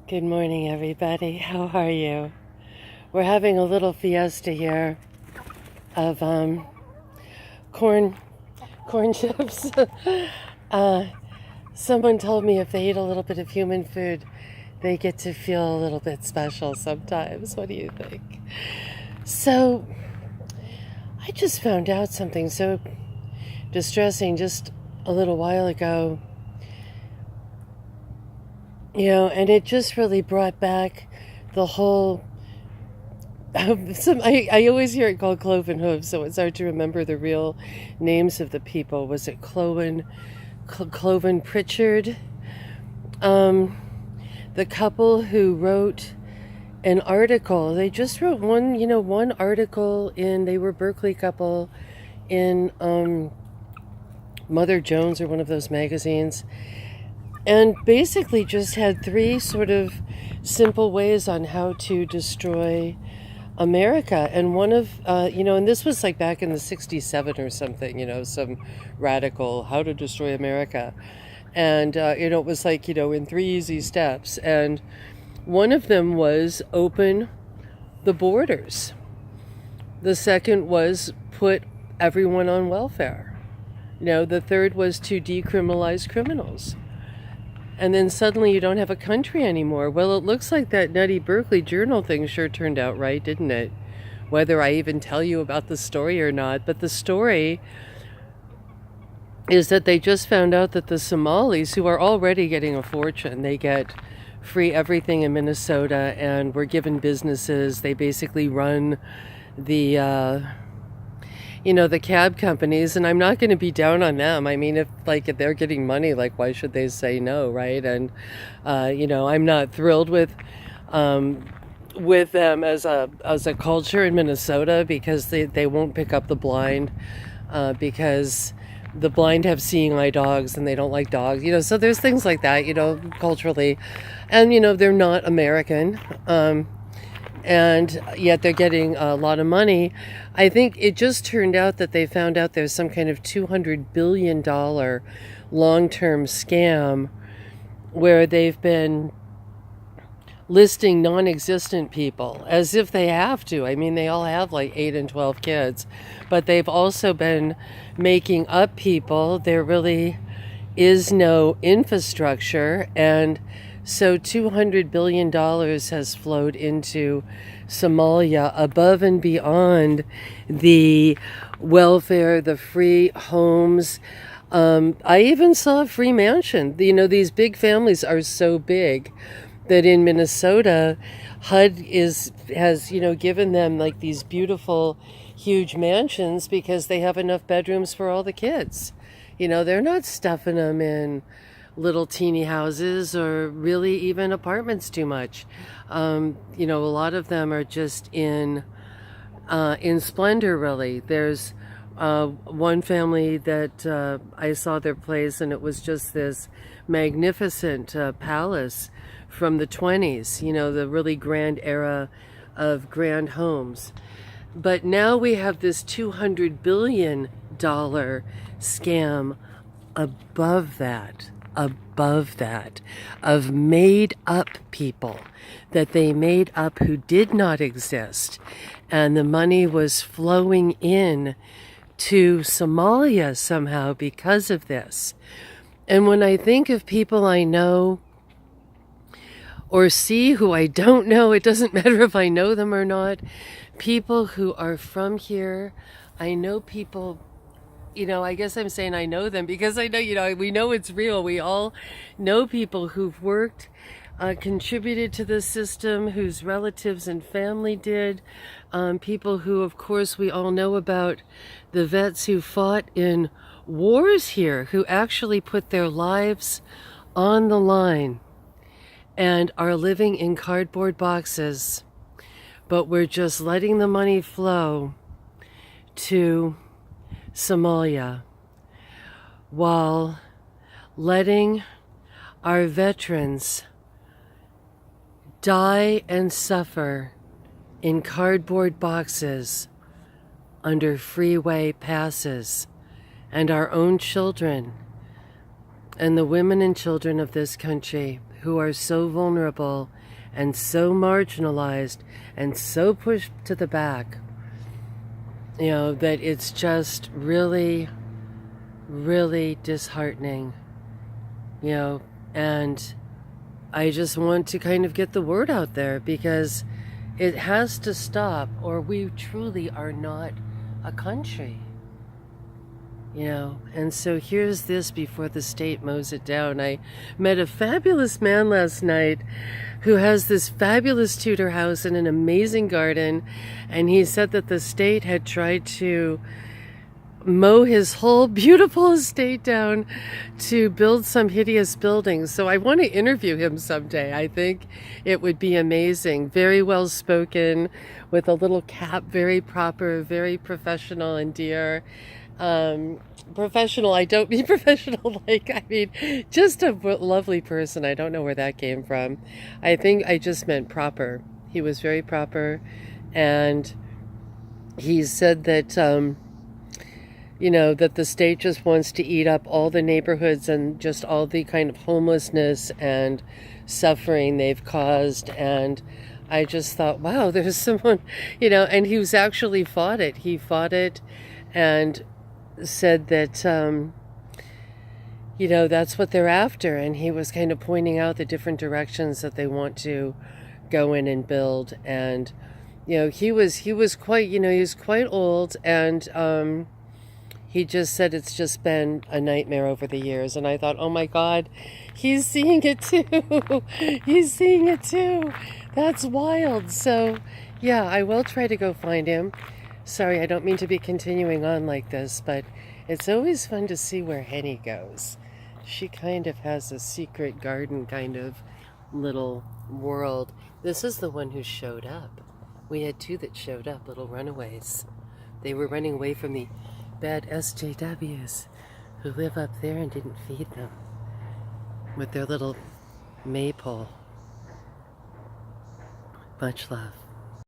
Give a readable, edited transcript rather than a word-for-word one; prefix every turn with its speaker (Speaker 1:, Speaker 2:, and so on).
Speaker 1: Good morning, everybody. How are you? We're having a little fiesta here of corn corn chips. uh, Someone told me if they eat a little bit of human food, they get to feel a little bit special sometimes. What do you think? So, I just found out something so distressing just a little while ago. And it just really brought back the whole. I always hear it called cloven hooves, so it's hard to remember the real names of the people. Was it Cloven Pritchard? The couple who wrote an article. They just wrote one article they were a Berkeley couple in Mother Jones or one of those magazines. And basically just had three sort of simple ways on how to destroy America. And one of, and this was like back in the 67 or something, some radical how to destroy America. And, it was like, in 3 easy steps. And one of them was open the borders. The second was put everyone on welfare. The third was to decriminalize criminals. And then suddenly you don't have a country anymore. Well, it looks like that nutty Berkeley Journal thing sure turned out right, didn't it? Whether I even tell you about the story or not. But the story is that they just found out that the Somalis, who are already getting a fortune, they get free everything in Minnesota and were given businesses. They basically run the the cab companies, and I'm not going to be down on them. I mean, if they're getting money, why should they say no, right? And I'm not thrilled with them as a culture in Minnesota, because they won't pick up the blind, because the blind have seeing eye dogs and they don't like dogs, so there's things like that, culturally, and they're not American. And yet they're getting a lot of money. I think it just turned out that they found out there's some kind of $200 billion long-term scam where they've been listing non-existent people as if they have to. I mean, they all have 8 and 12 kids, but they've also been making up people. There really is no infrastructure, and so $200 billion has flowed into Somalia above and beyond the welfare, the free homes. I even saw a free mansion. These big families are so big that in Minnesota, HUD has given them these beautiful, huge mansions because they have enough bedrooms for all the kids. They're not stuffing them in little teeny houses or really even apartments too much. A lot of them are just in splendor, really. There's one family that I saw their place, and it was just this magnificent palace from the 20s, the really grand era of grand homes. But now we have this $200 billion scam above that, of made up people that they made up who did not exist. And the money was flowing in to Somalia somehow because of this. And when I think of people I know or see who I don't know, it doesn't matter if I know them or not, people who are from here, I know people. I guess I'm saying I know them because I know, we know it's real. We all know people who've worked, contributed to the system, whose relatives and family did. People who, of course, we all know about the vets who fought in wars here, who actually put their lives on the line and are living in cardboard boxes. But we're just letting the money flow to Somalia while letting our veterans die and suffer in cardboard boxes under freeway passes, and our own children And the women and children of this country who are so vulnerable and so marginalized and so pushed to the back, that it's just really, really disheartening, and I just want to kind of get the word out there, because it has to stop, or we truly are not a country. And so here's this before the state mows it down. I met a fabulous man last night who has this fabulous Tudor house and an amazing garden, and he said that the state had tried to mow his whole beautiful estate down to build some hideous buildings. So I want to interview him someday. I think it would be amazing. Very well spoken, with a little cap, very proper, very professional and dear. Professional, I don't mean professional just a lovely person. I don't know where that came from. I think I just meant proper. He was very proper, and he said that that the state just wants to eat up all the neighborhoods and just all the kind of homelessness and suffering they've caused. And I just thought, wow, there's someone, and he was actually fought it. He fought it and said that, that's what they're after. And he was kind of pointing out the different directions that they want to go in and build. And, he was quite, he was quite old, and he just said it's just been a nightmare over the years. And I thought, oh my God, he's seeing it too. He's seeing it too. That's wild. So yeah, I will try to go find him. Sorry, I don't mean to be continuing on like this, but it's always fun to see where Henny goes. She kind of has a secret garden kind of little world. This is the one who showed up. We had two that showed up, little runaways. They were running away from the bad SJWs who live up there and didn't feed them with their little maypole. Much love.